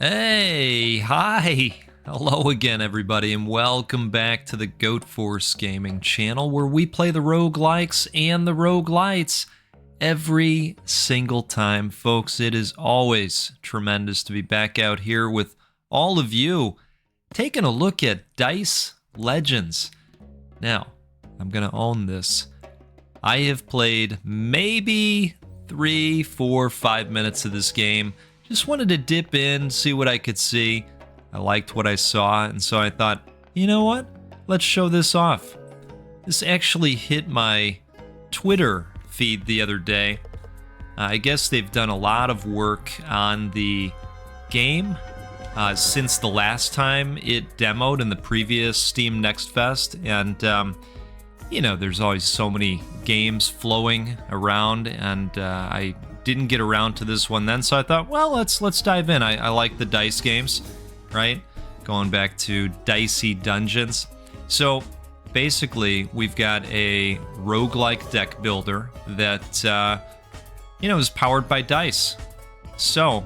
Hey, hi. Hello again, everybody, and welcome back to the Goat Force Gaming channel, where we play the roguelikes and the roguelites every single time. Folks, it is always tremendous to be back out here with all of you, taking a look at Dice Legends. Now, I'm going to own this. I have played maybe 3, 4, 5 minutes of this game. Just wanted to dip in, see what I could see. I liked what I saw, and so I thought, you know what? Let's show this off. This actually hit my Twitter feed the other day. I guess they've done a lot of work on the game since the last time it demoed in the previous Steam Next Fest, and you know, there's always so many games flowing around, and I didn't get around to this one then, so I thought, well, let's dive in. I like the dice games, right? Going back to Dicey Dungeons. So basically, we've got a roguelike deck builder that you know, is powered by dice. So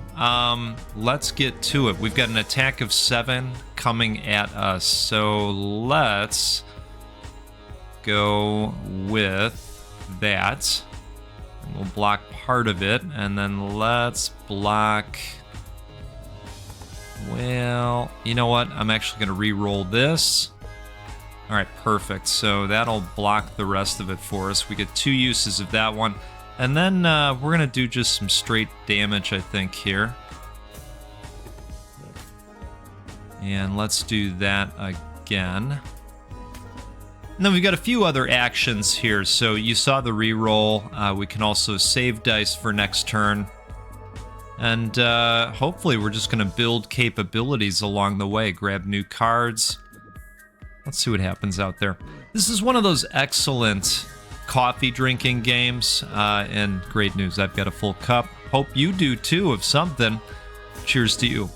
let's get to it. We've got an attack of 7 coming at us, so let's go with that. We'll block part of it, and then let's block... Well, you know what? I'm actually going to re-roll this. Alright, perfect. So that'll block the rest of it for us. We get 2 uses of that one. And then we're going to do just some straight damage, I think, here. And let's do that again. And then we've got a few other actions here. So you saw the reroll. We can also save dice for next turn. And hopefully we're just going to build capabilities along the way. Grab new cards. Let's see what happens out there. This is one of those excellent coffee drinking games. And great news, I've got a full cup. Hope you do too of something. Cheers to you.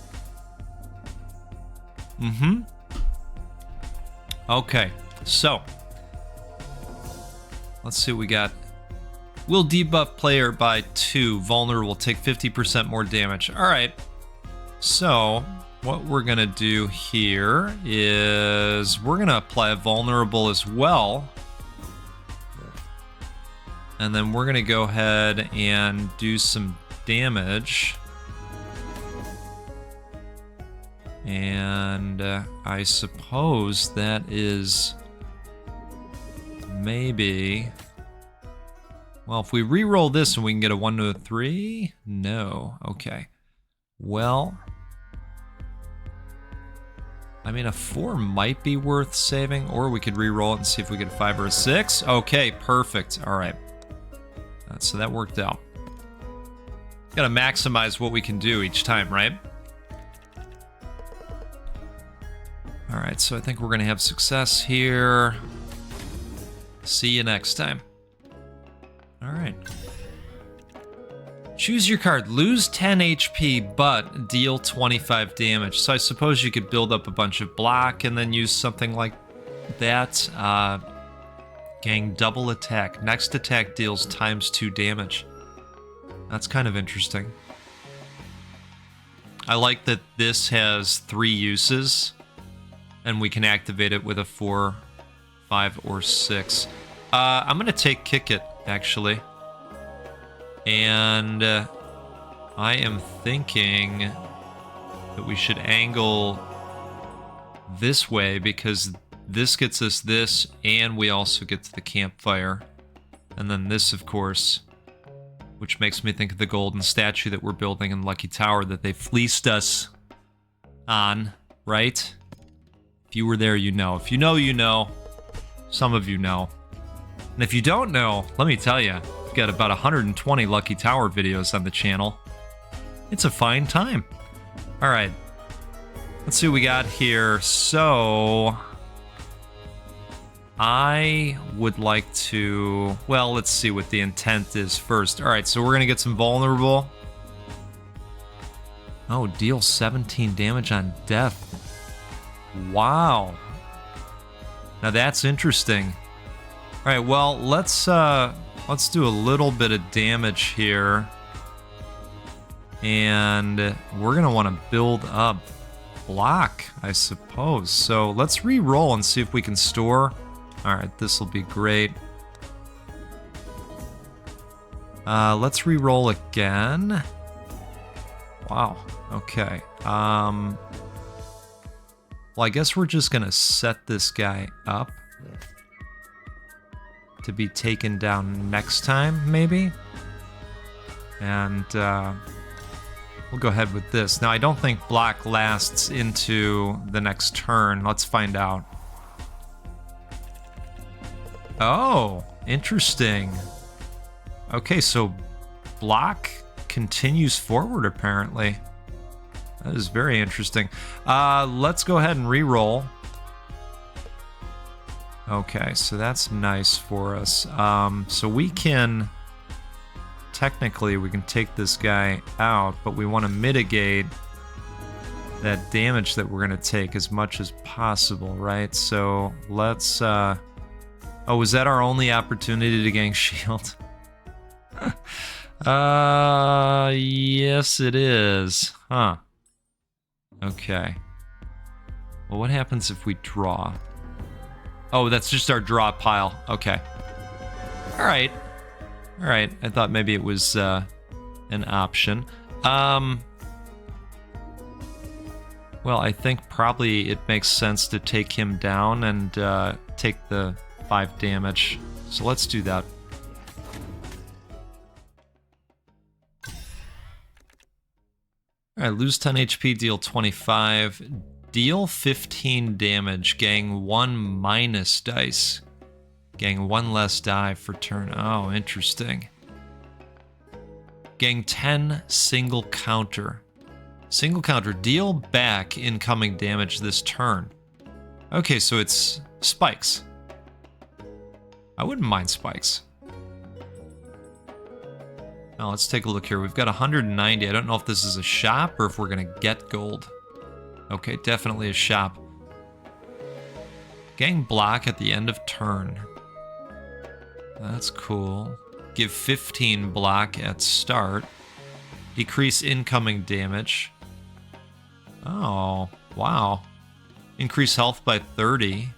Okay. So, let's see what we got. Will debuff player by 2. Vulnerable, take 50% more damage. Alright. So, what we're going to do here is we're going to apply a vulnerable as well. And then we're going to go ahead and do some damage. And I suppose that is... maybe... Well, if we re-roll this and we can get a 1 to a 3? No. Okay. Well... I mean, a 4 might be worth saving, or we could re-roll it and see if we get a 5 or a 6. Okay, perfect. Alright. So that worked out. Gotta maximize what we can do each time, right? Alright, so I think we're gonna have success here. See you next time. Alright. Choose your card. Lose 10 HP, but deal 25 damage. So I suppose you could build up a bunch of block and then use something like that. Gang double attack. Next attack deals ×2 damage. That's kind of interesting. I like that this has 3 uses, and we can activate it with a 4, 5, or 6. I'm going to take Kick It, actually. And I am thinking that we should angle this way, because this gets us this, and we also get to the campfire. And then this, of course, which makes me think of the golden statue that we're building in Lucky Tower that they fleeced us on, right? If you were there, you know. If you know, you know. Some of you know. And if you don't know, let me tell you, we've got about 120 Lucky Tower videos on the channel. It's a fine time. All right. Let's see what we got here. So, I would like to... Well, let's see what the intent is first. All right, so we're going to get some vulnerable. Oh, deal 17 damage on death. Wow. Now that's interesting. All right, well, let's do a little bit of damage here. And we're going to want to build up block, I suppose. So let's re-roll and see if we can store. All right, this will be great. Let's re-roll again. Wow, okay. Well, I guess we're just going to set this guy up to be taken down next time, maybe? And we'll go ahead with this. Now, I don't think block lasts into the next turn. Let's find out. Oh, interesting. Okay, so block continues forward, apparently. That is very interesting. Let's go ahead and re-roll. Okay, so that's nice for us. So we can... Technically, we can take this guy out, but we want to mitigate that damage that we're going to take as much as possible, right? So let's... Oh, was that our only opportunity to gain shield? Yes it is. Huh. Okay. Well, what happens if we draw? Oh, that's just our draw pile. Okay. Alright. Alright, I thought maybe it was an option. Well, I think probably it makes sense to take him down and take the 5 damage. So let's do that. Alright, lose 10 HP, deal 25. Deal 15 damage, gain 1 minus dice. Gain 1 less die for turn. Oh, interesting. Gain 10 single counter. Single counter, deal back incoming damage this turn. Okay, so it's spikes. I wouldn't mind spikes. Now let's take a look here. We've got 190. I don't know if this is a shop or if we're going to get gold. Okay, definitely a shop. Gain block at the end of turn. That's cool. Give 15 block at start. Decrease incoming damage. Oh, wow. Increase health by 30.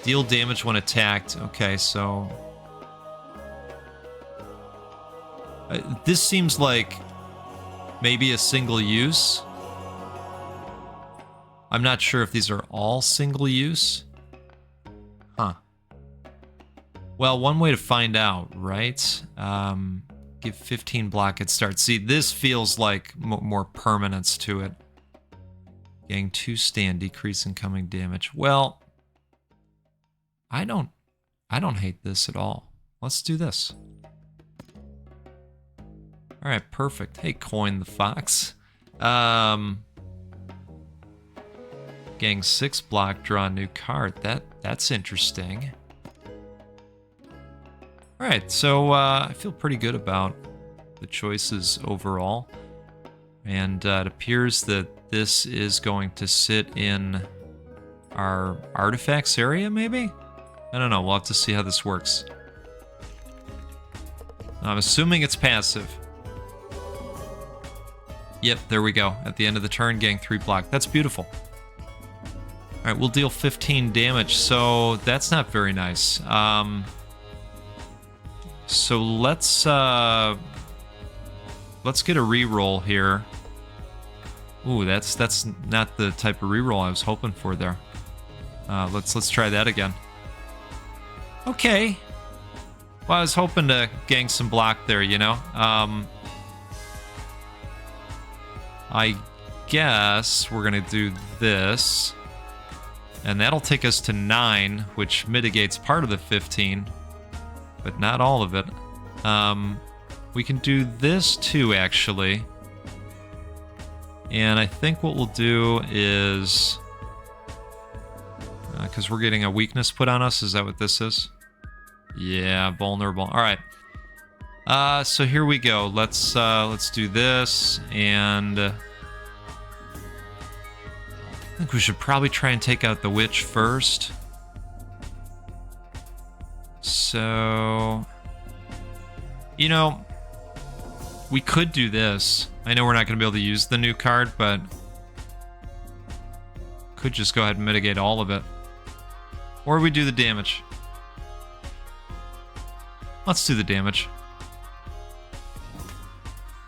Deal damage when attacked. Okay, so... this seems like maybe a single use. I'm not sure if these are all single use. Huh. Well, one way to find out, right? Give 15 block at start. See, this feels like more permanence to it. Gain 2 stand, decrease incoming damage. Well, I don't hate this at all. Let's do this. All right, perfect. Hey, Coin the Fox. Gain 6 block, draw a new card. That's interesting. All right, so I feel pretty good about the choices overall. And it appears that this is going to sit in our artifacts area, maybe? I don't know. We'll have to see how this works. I'm assuming it's passive. Yep, there we go. At the end of the turn, gain 3 block. That's beautiful. All right, we'll deal 15 damage, so that's not very nice. So let's get a reroll here. Ooh, that's not the type of reroll I was hoping for there. Let's try that again. Okay. Well, I was hoping to gang some block there, you know. I guess we're gonna do this. And that'll take us to 9, which mitigates part of the 15, but not all of it. We can do this too, actually. And I think what we'll do is... because we're getting a weakness put on us, is that what this is? Yeah, vulnerable. All right. So here we go. Let's do this, and I think we should probably try and take out the witch first. So, you know, We could do this. I know we're not going to be able to use the new card, but could just go ahead and mitigate all of it. Or we do the damage. Let's do the damage.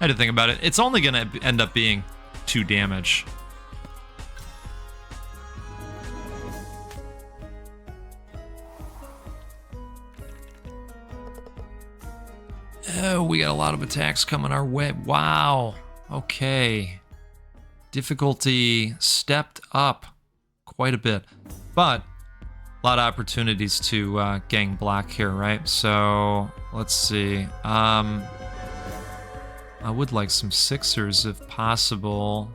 I had to think about it. It's only going to end up being 2 damage. Oh, we got a lot of attacks coming our way. Wow. Okay. Difficulty stepped up quite a bit. But a lot of opportunities to gang block here, right? So, let's see. I would like some 6ers if possible.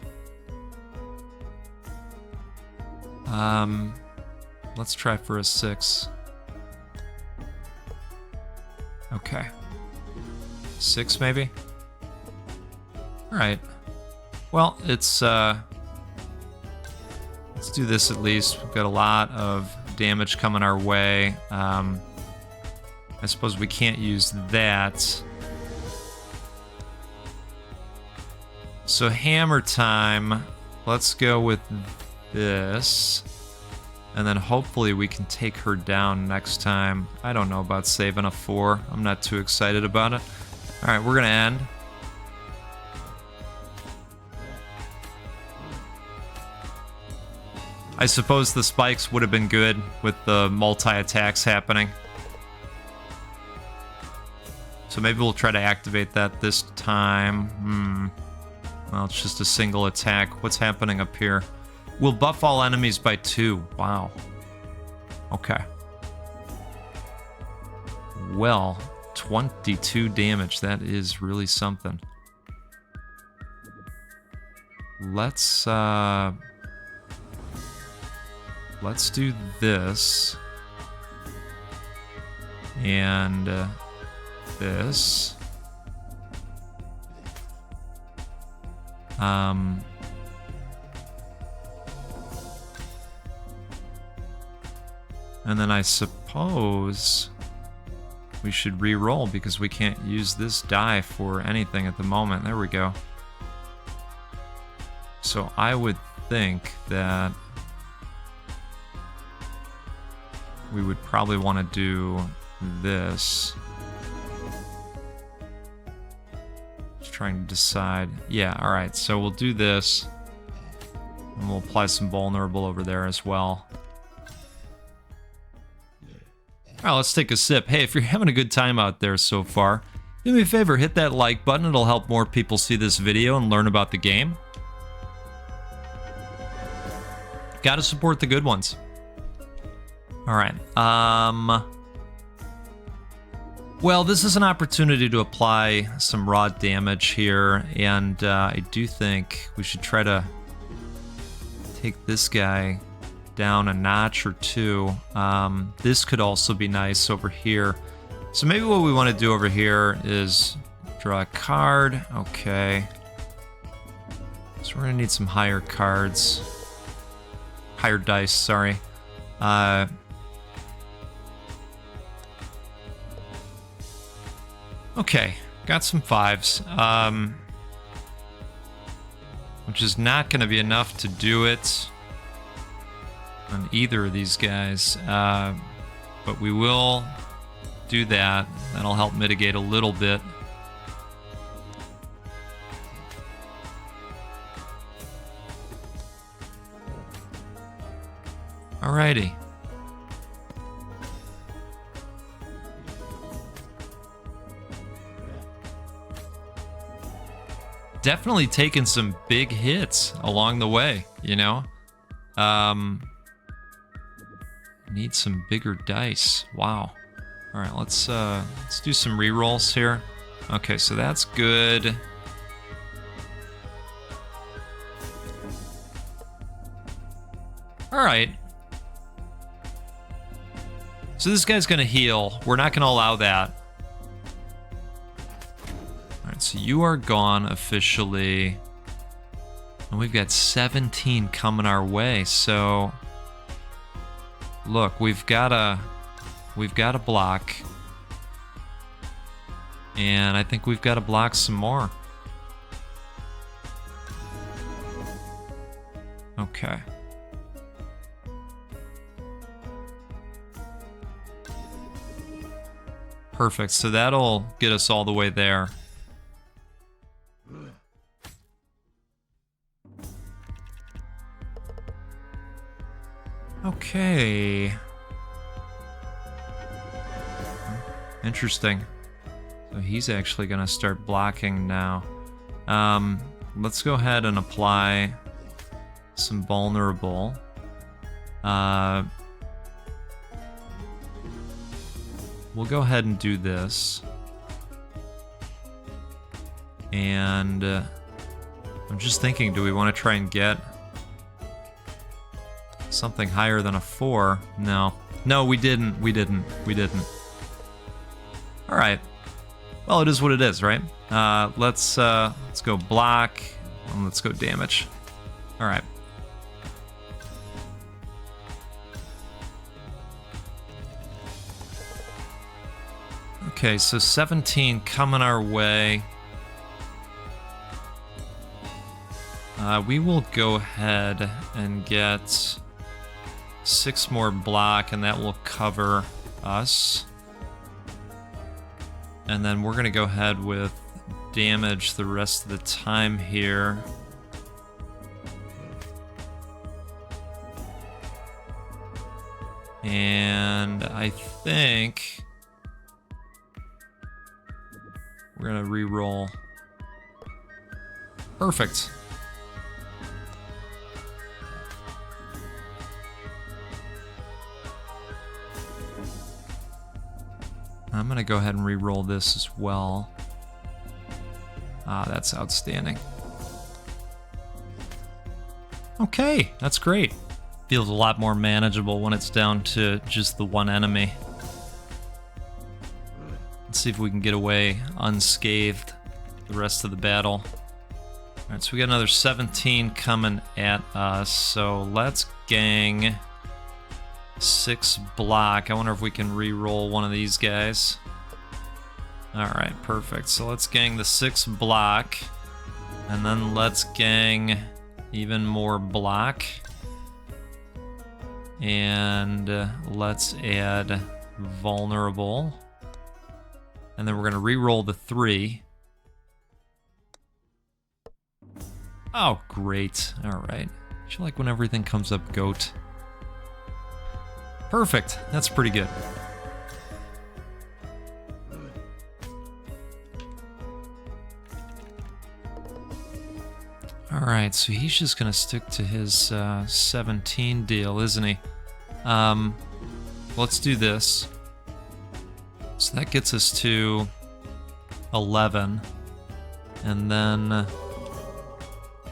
Let's try for a 6. Okay. 6 maybe? Alright. Well, it's let's do this at least. We've got a lot of damage coming our way. I suppose we can't use that. So hammer time. Let's go with this. And then hopefully we can take her down next time. I don't know about saving a 4. I'm not too excited about it. Alright, we're gonna end. I suppose the spikes would have been good with the multi-attacks happening. So maybe we'll try to activate that this time. Well, it's just a single attack. What's happening up here? We'll buff all enemies by 2. Wow. Okay. Well, 22 damage. That is really something. Let's do this. And this. And then I suppose we should re-roll because we can't use this die for anything at the moment. There we go. So I would think that we would probably want to do this. Just trying to decide. Yeah, alright, so we'll do this. And we'll apply some vulnerable over there as well. Alright, let's take a sip. Hey, if you're having a good time out there so far, do me a favor, hit that like button. It'll help more people see this video and learn about the game. Gotta support the good ones. Alright, well, this is an opportunity to apply some raw damage here, and I do think we should try to take this guy down a notch or 2. This could also be nice over here. So maybe what we want to do over here is draw a card. Okay. So we're going to need some higher cards. Higher dice, sorry. Okay, got some 5s. Which is not going to be enough to do it on either of these guys, but we will do that. That'll help mitigate a little bit. Alrighty. Definitely taking some big hits along the way, you know? Need some bigger dice. Wow. All right, let's do some rerolls here. Okay, so that's good. All right. So this guy's gonna heal. We're not gonna allow that. All right, so you are gone officially, and we've got 17 coming our way. So. Look, we've got a block, and I think we've got to block some more. Okay. Perfect, so that'll get us all the way there. Okay. Interesting. So he's actually gonna start blocking now. Let's go ahead and apply some vulnerable. We'll go ahead and do this. And I'm just thinking, do we want to try and get something higher than a 4? No. No, we didn't. We didn't. Alright. Well, it is what it is, right? Let's go block, and let's go damage. Alright. Okay, so 17 coming our way. We will go ahead and get 6 more block, and that will cover us. And then we're going to go ahead with damage the rest of the time here. And I think we're going to re-roll. Perfect. I'm going to go ahead and re-roll this as well. Ah, that's outstanding. Okay, that's great. Feels a lot more manageable when it's down to just the one enemy. Let's see if we can get away unscathed the rest of the battle. Alright, so we got another 17 coming at us, so let's gang 6 block. I wonder if we can re-roll one of these guys. Alright, perfect. So let's gang the 6 block, and then let's gang even more block. And let's add vulnerable. And then we're going to re-roll the 3. Oh, great. Alright. I feel like when everything comes up goat. Perfect. That's pretty good. Alright, so he's just going to stick to his 17 deal, isn't he? Let's do this. So that gets us to 11. And then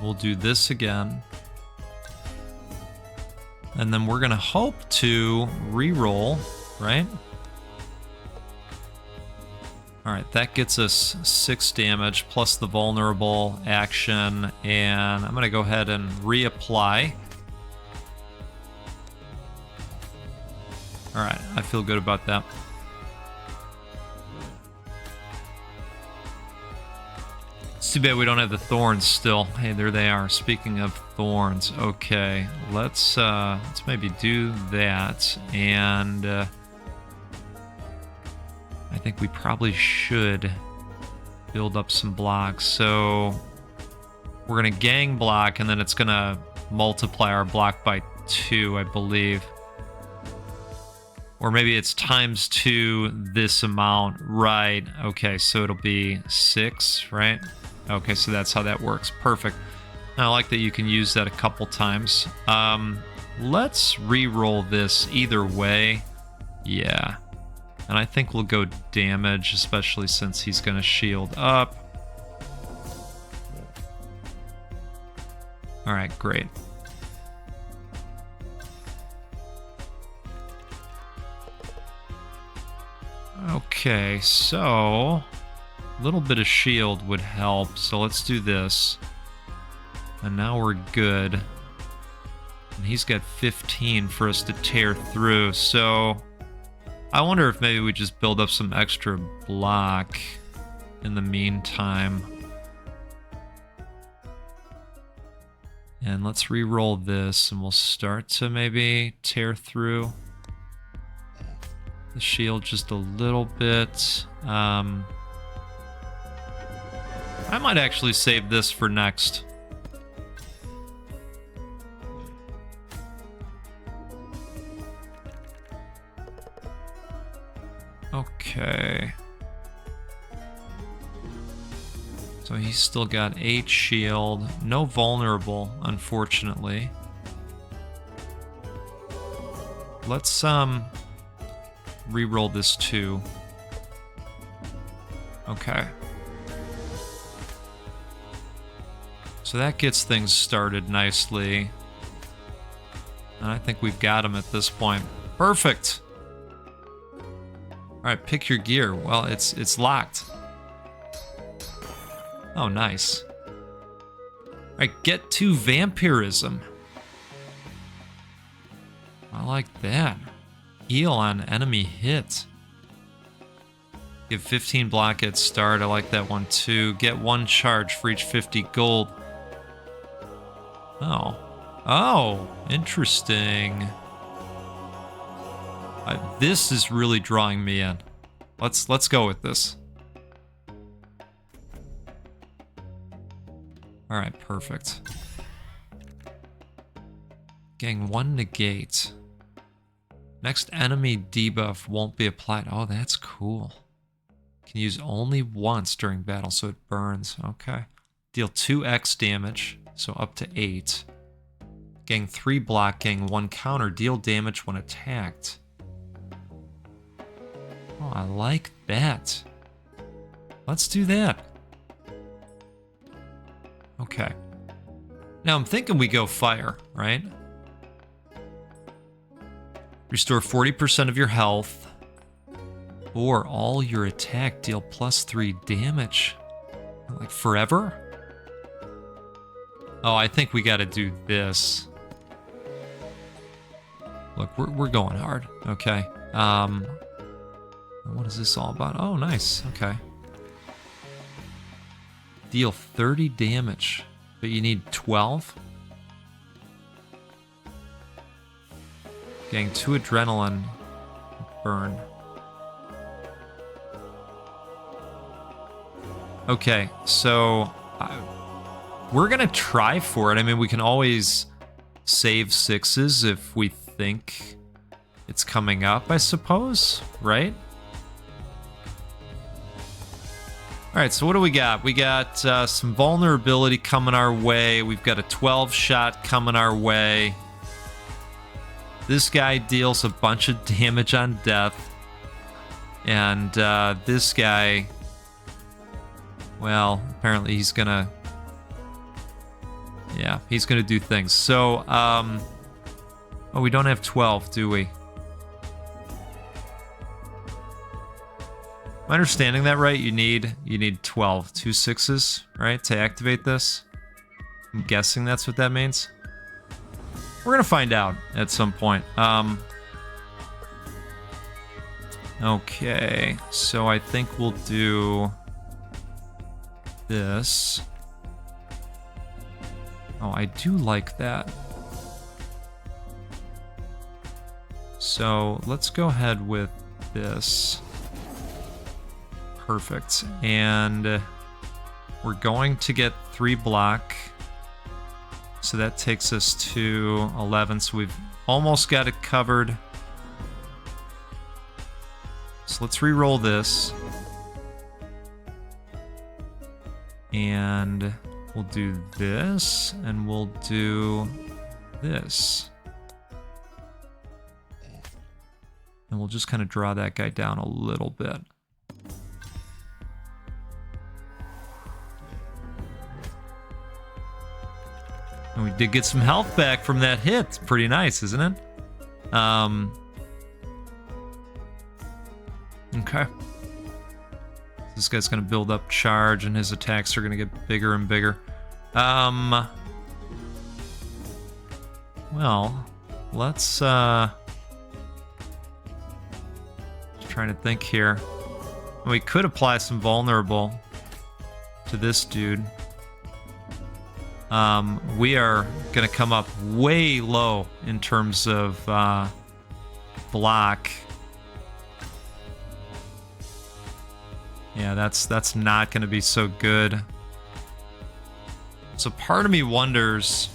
we'll do this again. And then we're going to hope to re-roll, right? Alright, that gets us 6 damage plus the vulnerable action. And I'm going to go ahead and reapply. Alright, I feel good about that. It's too bad we don't have the thorns still. Hey, there they are. Speaking of thorns, okay, let's maybe do that, and I think we probably should build up some blocks. So we're gonna gang block, and then it's gonna multiply our block by 2, I believe. Or maybe it's times 2 this amount, right? Okay, so it'll be 6, right? Okay, so that's how that works. Perfect. I like that you can use that a couple times. Let's re-roll this either way. Yeah. And I think we'll go damage, especially since he's going to shield up. Alright, great. Okay, so a little bit of shield would help, so let's do this. And now we're good. And he's got 15 for us to tear through, so I wonder if maybe we just build up some extra block in the meantime. And let's re-roll this, and we'll start to maybe tear through the shield just a little bit. I might actually save this for next. Okay. So he's still got 8 shield. No vulnerable, unfortunately. Let's re-roll this too. Okay. So that gets things started nicely. And I think we've got him at this point. Perfect. All right, pick your gear. Well, it's locked. Oh, nice. All right, get to vampirism. I like that. Heal on enemy hit. Give 15 block at start. I like that one too. Get 1 charge for each 50 gold. Oh. Oh, interesting. This is really drawing me in. Let's go with this. All right, perfect. Getting 1 negate. Next enemy debuff won't be applied. Oh, that's cool. Can use only once during battle, so it burns. Okay. Deal 2x damage, so up to 8. Getting 3 block, getting 1 counter. Deal damage when attacked. Oh, I like that. Let's do that. Okay. Now I'm thinking we go fire, right? Restore 40% of your health. Or all your attack, deal +3 damage. Like forever? Oh, I think we gotta do this. Look, we're going hard. Okay. What is this all about? Oh, nice. Okay. Deal 30 damage, but you need 12. Getting 2 adrenaline. Burn. Okay, so we're gonna try for it. I mean, we can always save 6s if we think it's coming up, I suppose, right? All right, so what do we got? We got some vulnerability coming our way. We've got a 12 shot coming our way. This guy deals a bunch of damage on death. And this guy, well, apparently he's gonna, yeah, he's gonna do things. So, oh, we don't have 12, do we? Am I understanding that right? You need 12, 2 6s, right, to activate this? I'm guessing that's what that means. We're gonna find out at some point. Okay, so I think we'll do this. Oh, I do like that. So let's go ahead with this. Perfect. And we're going to get 3 block. So that takes us to 11. So we've almost got it covered. So let's re-roll this. And we'll do this. And we'll do this. And we'll just kind of draw that guy down a little bit. And we did get some health back from that hit. Pretty nice, isn't it? Okay. This guy's going to build up charge, and his attacks are going to get bigger and bigger. Well, let's... Just trying to think here. We could apply some vulnerable to this dude. We are going to come up way low in terms of block. Yeah, that's not going to be so good. So part of me wonders,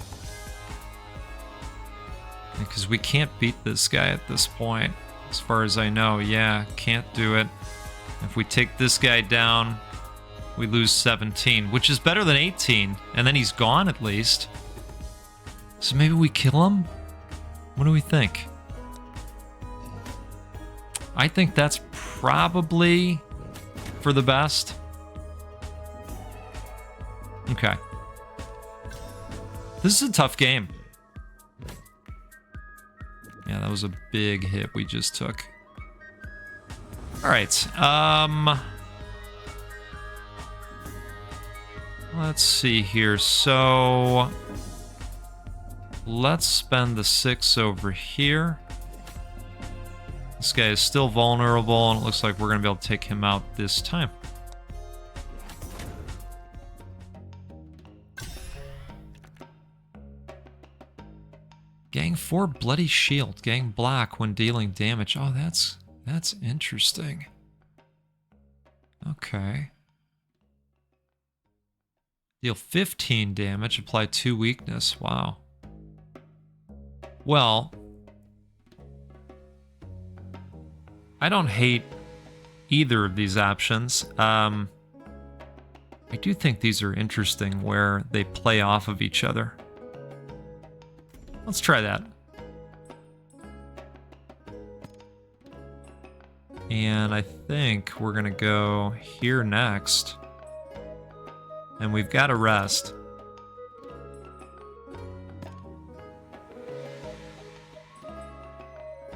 because we can't beat this guy at this point, as far as I know. Yeah, can't do it. If we take this guy down, we lose 17, which is better than 18, and then he's gone at least. So maybe we kill him? What do we think? I think that's probably for the best. Okay. This is a tough game. Yeah, that was a big hit we just took. All right. Let's see here. So let's spend the 6 over here. This guy is still vulnerable, and it looks like we're going to be able to take him out this time. Gang 4 Bloody Shield. Gang black when dealing damage. Oh, that's interesting. Okay. Deal 15 damage, apply 2 weakness. Wow. Well, I don't hate either of these options. I do think these are interesting where they play off of each other. Let's try that. And I think we're going to go here next. And we've got to rest.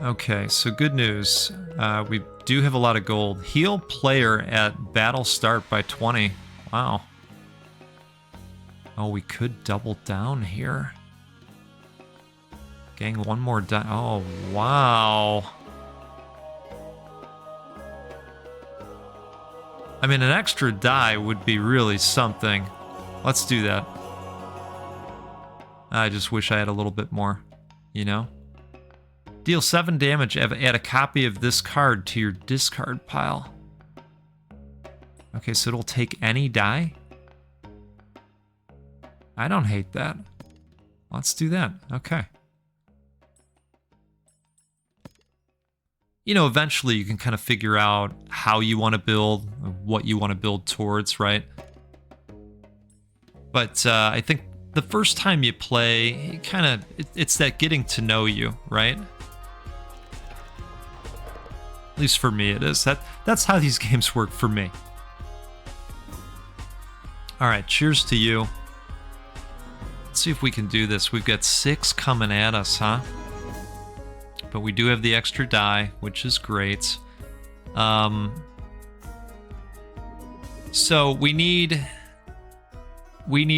Okay, so good news. We do have a lot of gold. Heal player at battle start by 20. Wow. Oh, we could double down here. Gang one more die. Oh, wow. I mean, an extra die would be really something. Let's do that. I just wish I had a little bit more, you know? Deal 7 damage, add a copy of this card to your discard pile. Okay, so it'll take any die? I don't hate that. Let's do that. Okay. You know, eventually you can kind of figure out how you want to build, what you want to build towards, right? But I think the first time you play, it's that getting to know you, right? At least for me it is. That's how these games work for me. All right, cheers to you. Let's see if we can do this. We've got 6 coming at us, huh? But we do have the extra die, which is great. So we need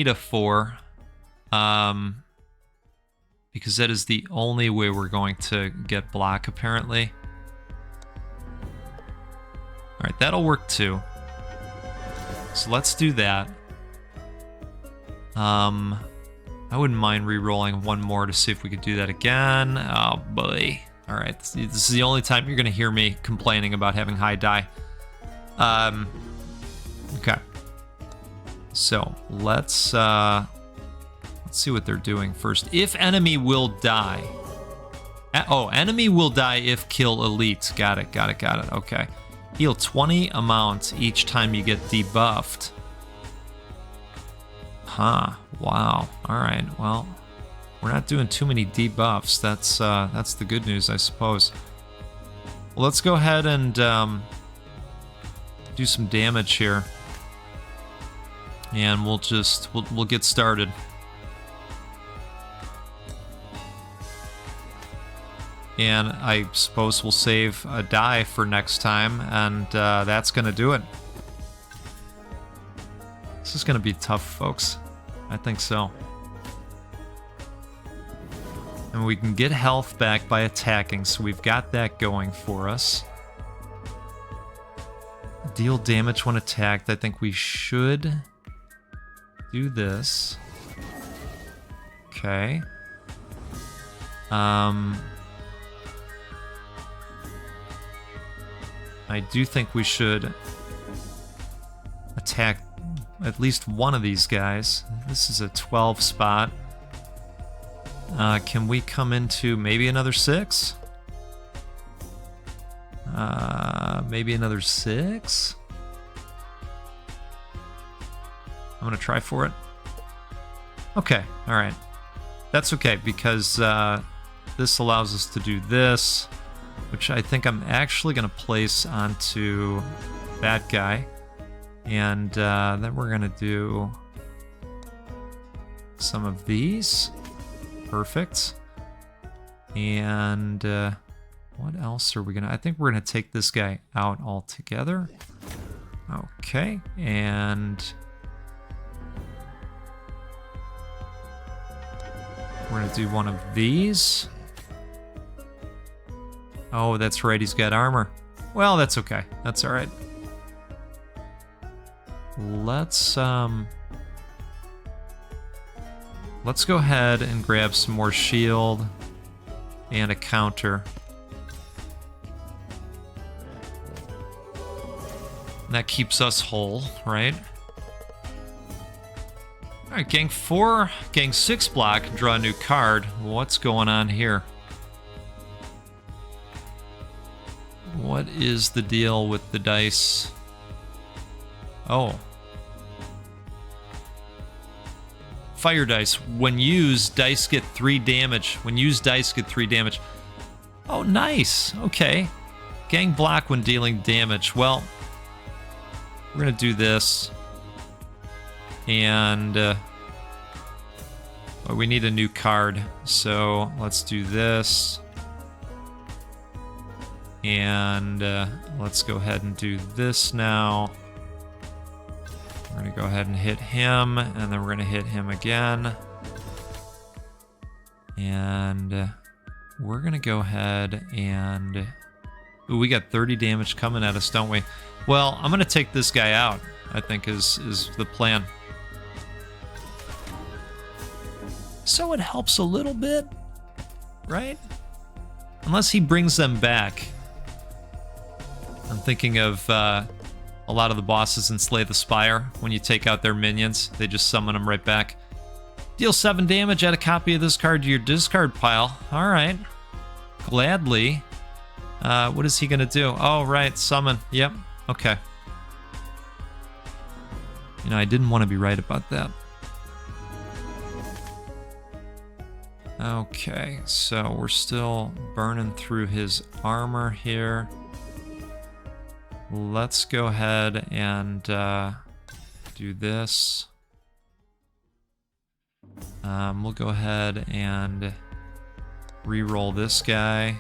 a 4. Because that is the only way we're going to get block, apparently. Alright, that'll work too. So let's do that. I wouldn't mind re-rolling one more to see if we could do that again. Oh boy. Alright, this is the only time you're going to hear me complaining about having high die. Okay. So, let's see what they're doing first. If enemy will die. Oh, enemy will die if kill elite. Got it. Okay. Heal 20 amount each time you get debuffed. Huh. Wow. Alright, well, we're not doing too many debuffs. That's the good news, I suppose. Well, let's go ahead and do some damage here. And we'll get started. And I suppose we'll save a die for next time, and that's gonna do it. This is gonna be tough, folks. I think so. And we can get health back by attacking, so we've got that going for us. Deal damage when attacked. I think we should do this. Okay. I do think we should attack at least one of these guys. This is a 12 spot. Can we come into maybe another 6? Maybe another 6? I'm gonna try for it. Okay, alright. That's okay, because this allows us to do this, which I think I'm actually gonna place onto that guy. And then we're gonna do some of these. Perfect. And what else are we gonna... I think we're gonna take this guy out altogether. Okay, and we're gonna do one of these. Oh, that's right, he's got armor. Well, that's okay. That's all right. Let's go ahead and grab some more shield and a counter. And that keeps us whole, right? All right, gang 4, gang 6 block, draw a new card. What's going on here? What is the deal with the dice? Oh. Fire dice. When used, dice get 3 damage. When used, dice get 3 damage. Oh, nice. Okay. Gang block when dealing damage. Well, we're going to do this. And well, we need a new card. So let's do this. And let's go ahead and do this now. We're going to go ahead and hit him, and then we're going to hit him again. And we're going to go ahead and... Ooh, we got 30 damage coming at us, don't we? Well, I'm going to take this guy out, I think is the plan. So it helps a little bit, right? Unless he brings them back. I'm thinking of a lot of the bosses in Slay the Spire. When you take out their minions, they just summon them right back. Deal 7 damage, add a copy of this card to your discard pile. Alright. Gladly. What is he going to do? Oh, right, summon. Yep, okay. You know, I didn't want to be right about that. Okay, so we're still burning through his armor here. Let's go ahead and do this. We'll go ahead and re-roll this guy.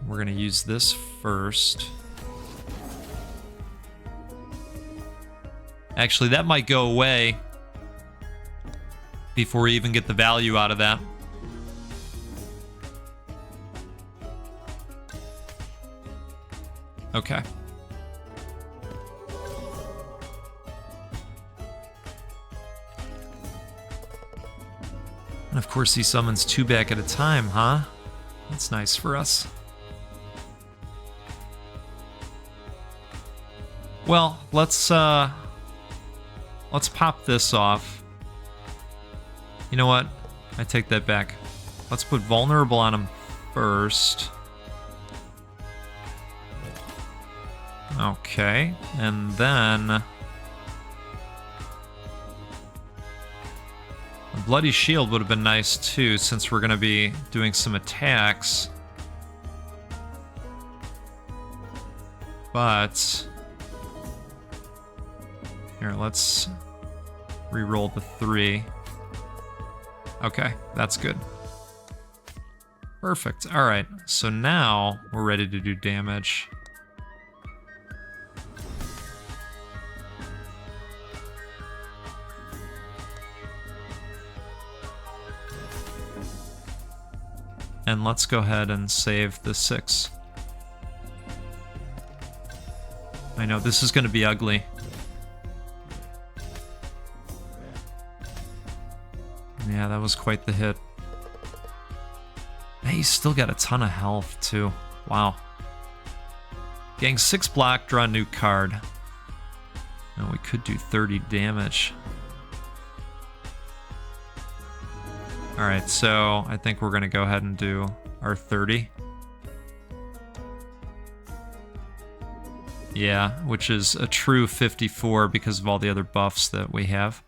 We're going to use this first. Actually, that might go away before we even get the value out of that. Okay. And of course he summons 2 back at a time, huh? That's nice for us. Well, let's pop this off. You know what? I take that back. Let's put vulnerable on him first. Okay, and then a bloody shield would have been nice too, since we're going to be doing some attacks. But here, let's re-roll the 3. Okay, that's good. Perfect. All right, so now we're ready to do damage. And let's go ahead and save the 6. I know, this is going to be ugly. Yeah, that was quite the hit. Hey, he's still got a ton of health, too. Wow. Getting 6 block, draw a new card. Oh, we could do 30 damage. Alright, so I think we're going to go ahead and do our 30. Yeah, which is a true 54 because of all the other buffs that we have.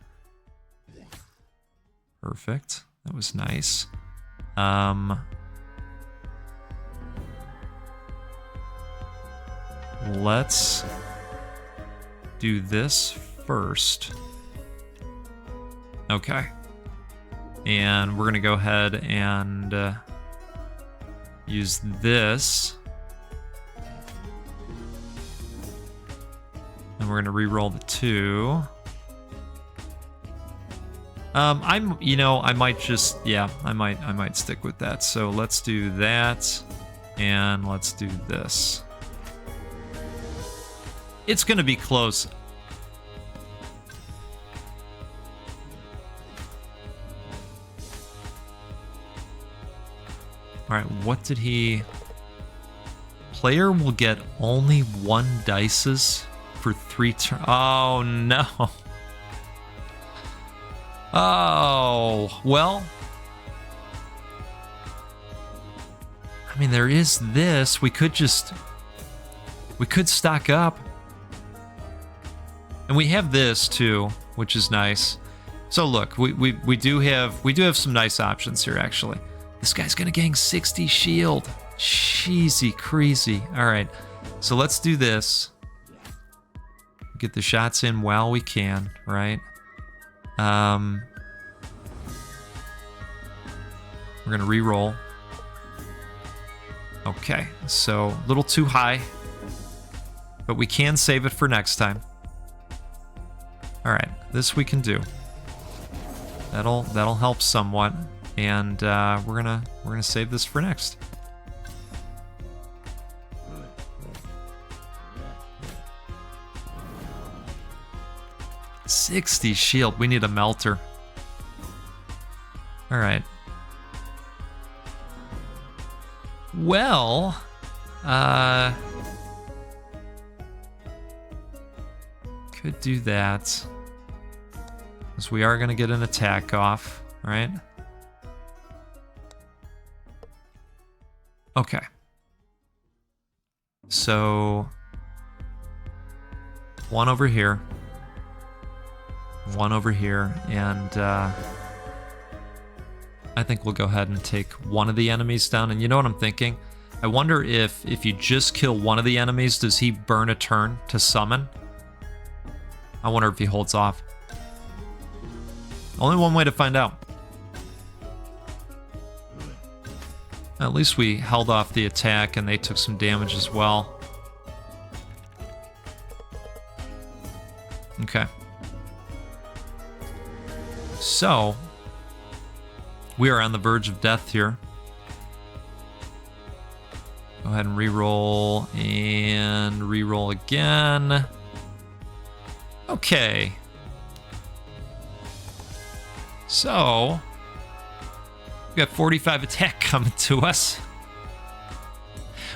Perfect. That was nice. Let's do this first. Okay. And we're going to go ahead and use this. And we're going to re-roll the 2. I might just, I might stick with that. So let's do that, and let's do this. It's gonna be close. All right, what did he? Player will get only 1 dices for 3 turns. Oh no. Oh, well, I mean, there is this. We could stock up. And we have this too, which is nice. So look, we do have some nice options here, actually. This guy's gonna gain 60 shield. Cheesy crazy. All right, so let's do this. Get the shots in while we can, right? We're gonna re-roll. Okay, so a little too high, but we can save it for next time. All right, this we can do. That'll help somewhat, and we're gonna save this for next. $60 shield. We need a melter. All right. Well, could do that, because we are going to get an attack off, right? Okay. So, 1 over here. 1 over here, and I think we'll go ahead and take one of the enemies down. And you know what I'm thinking? I wonder if you just kill one of the enemies, does he burn a turn to summon? I wonder if he holds off. Only one way to find out. At least we held off the attack and they took some damage as well. Okay. So, we are on the verge of death here. Go ahead and re-roll, and re-roll again. Okay. So, we got 45 attack coming to us,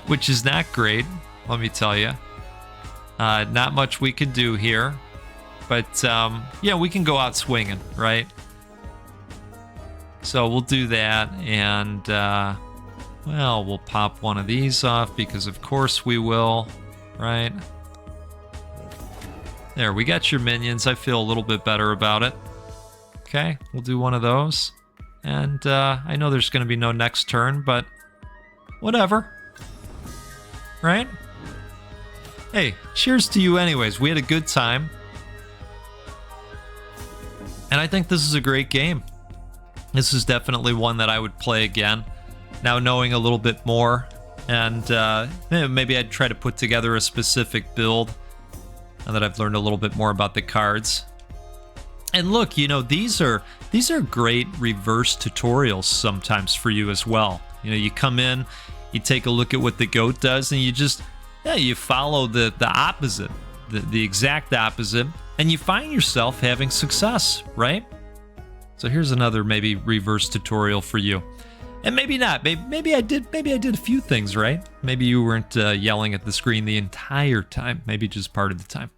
which is not great, let me tell you. Not much we can do here, but yeah, we can go out swinging, right? So we'll do that, and well, we'll pop one of these off because of course we will, right? There, we got your minions. I feel a little bit better about it. Okay, we'll do one of those. And I know there's going to be no next turn, but whatever. Right? Hey, cheers to you anyways. We had a good time. And I think this is a great game. This is definitely one that I would play again. Now knowing a little bit more. And maybe I'd try to put together a specific build now that I've learned a little bit more about the cards. And look, you know, these are great reverse tutorials sometimes for you as well. You know, you come in, you take a look at what the goat does, and you just, you follow the opposite, the exact opposite, and you find yourself having success, right? So here's another maybe reverse tutorial for you. And maybe not. Maybe I did a few things right. Maybe you weren't yelling at the screen the entire time. Maybe just part of the time.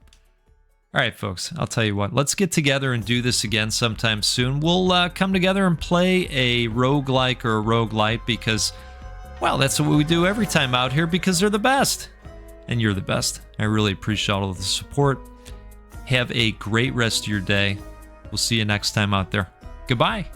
All right, folks, I'll tell you what. Let's get together and do this again sometime soon. We'll come together and play a roguelike or a roguelite because, well, that's what we do every time out here because they're the best. And you're the best. I really appreciate all of the support. Have a great rest of your day. We'll see you next time out there. Goodbye.